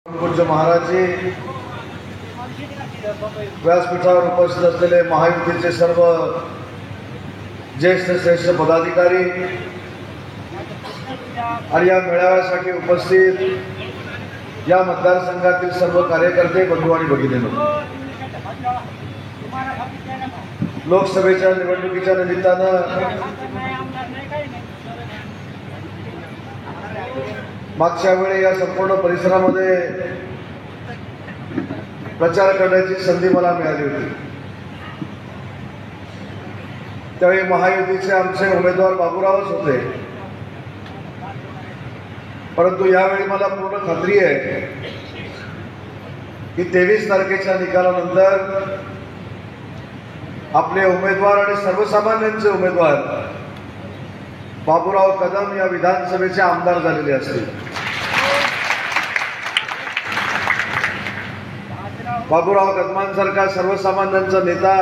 पूज्य महाराज जी व्यासपीठावर उपस्थित असलेले महायुतीचे सर्व ज्येष्ठ श्रेष्ठ पदाधिकारी आणि या मेळाव्यासाठी उपस्थित या मतदारसंघातील सर्व कार्यकर्ते बंधू आणि भगिनींनो, लोकसभेच्या निवडणुकीच्या निमित्तानं मागच्या वेळी या संपूर्ण परिसरामध्ये प्रचार करण्याची संधी मला मिळाली होती। त्यावेळी महायुतीचे आमचे उमेदवार बाबूरावच होते, परंतु यावेळी मला पूर्ण खात्री आहे की 23 तारखेच्या निकालानंतर आपले उमेदवार आणि सर्वसामान्यांचे उमेदवार बाबूराव कदम या विधानसभेचे आमदार झालेले असतील। बाबूराव कदमांसारखा सर्वसामान्यांचा नेता,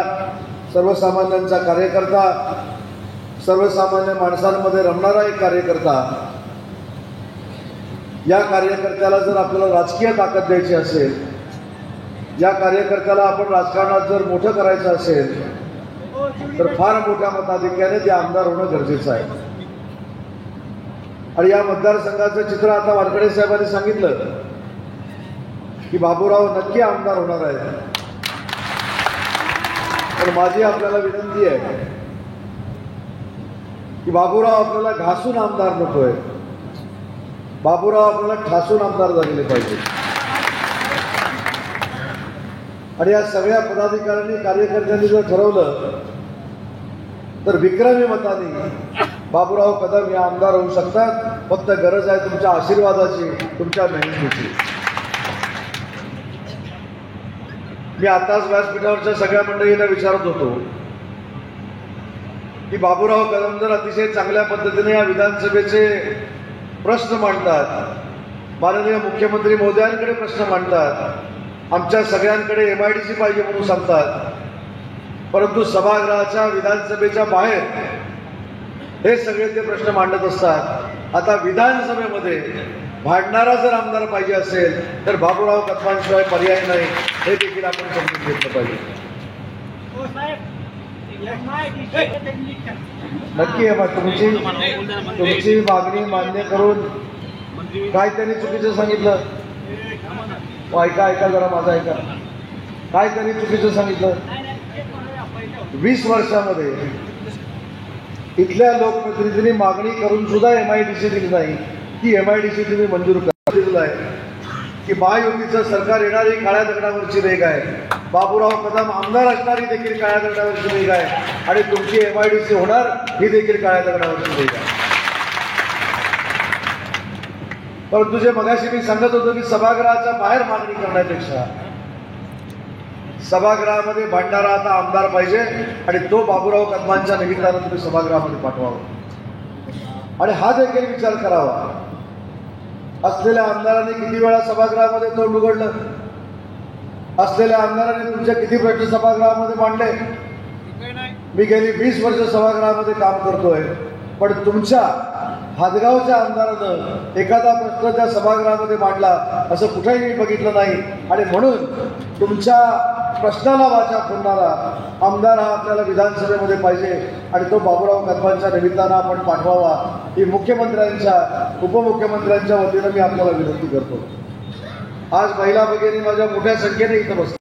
सर्वसामान्यांचा कार्यकर्ता, सर्वसामान्य माणसांमध्ये रमणारा एक कार्यकर्ता, या कार्यकर्त्याला जर आपल्याला राजकीय ताकद द्यायची असेल, या कार्यकर्त्याला आपण राजकारणात जर मोठं करायचं असेल तर फार मोठ्या मताधिक्याने ते आमदार होणं गरजेचं आहे। आणि या मतदारसंघाचं चित्र आता वारकडे साहेबांनी सांगितलं की बाबूराव नक्की आमदार होणार आहे। पण माझी आपल्याला विनंती आहे की बाबूराव आपल्याला घासून आमदार नकोय, बाबूराव आपल्याला ठासून आमदार झालेले पाहिजे। आणि या सगळ्या पदाधिकाऱ्यांनी कार्यकर्त्यांनी जर ठरवलं तर विक्रमी मताने बाबूराव कदम हे आमदार होऊ शकतात। फक्त गरज आहे तुमच्या आशीर्वादाची, तुमच्या मेहनतीची। मी आताच व्यासपीठावरच्या सगळ्या मंडळींना विचारत होतो की बाबूराव कदम जर अतिशय चांगल्या पद्धतीने या विधानसभेचे प्रश्न मांडतात, माननीय मुख्यमंत्री महोदयांकडे प्रश्न मांडतात, आमच्या सगळ्यांकडे MIDC पाहिजे म्हणून सांगतात, परंतु सभागृहाच्या विधानसभेच्या बाहेर हे सगळे ते प्रश्न मांडत असतात। आता विधानसभेमध्ये भांडणारा जर आमदार पाहिजे असेल तर बाबूराव कदमांशिवाय पर्याय नाही, हे देखील आपण समजून घेतलं पाहिजे। नक्की आहे, तुमची मागणी मान्य करून काय त्यांनी चुकीचं सांगितलं? ऐका जरा माझा ऐका, काय त्यांनी चुकीचं सांगितलं? 20 वर्षामध्ये इथल्या लोकप्रतिनिधींनी मागणी करून सुद्धा MIDC दिली नाही। ती MIDC तुम्ही मंजूर दिलेलं आहे की महायुतीचं सरकार येणारी काळ्या दगडावरची रेघ आहे, बाबूराव कदम आमदार असणारी देखील काळ्या दगडावरची रेघ आहे, आणि तुमची MIDC होणार ही देखील काळ्या दगडावरची रेघ आहे। परंतु जे मगाशी मी सांगत होतो की सभागृहाच्या बाहेर मागणी करण्यापेक्षा सभागृहामध्ये भांडणारा आता आमदार पाहिजे, आणि तो बाबूराव कदमांच्या निमित्तानं तुम्ही सभागृहामध्ये पाठवावा। आणि हा देखील विचार करावा, असलेल्या आमदारांनी किती वेळा सभागृहामध्ये तोंड उघडलं, असलेल्या आमदारांनी तुमच्या किती प्रश्न सभागृहामध्ये मांडले? मी गेली 20 वर्ष सभागृहामध्ये काम करतोय, पण तुमच्या हादगावच्या आमदारानं एखादा प्रश्न त्या सभागृहामध्ये मांडला असं कुठेही मी बघितलं नाही। आणि म्हणून तुमच्या प्रश्नाला वाचा फोडणारा आमदार हा आपल्याला विधानसभेमध्ये पाहिजे, आणि तो बाबूराव कदमांच्या निमित्तानं आपण पाठवावा, ही मुख्यमंत्र्यांच्या उपमुख्यमंत्र्यांच्या वतीनं मी आपल्याला विनंती करतो। आज महिला भगिनी माझ्या मोठ्या संख्येने इथं बसतात।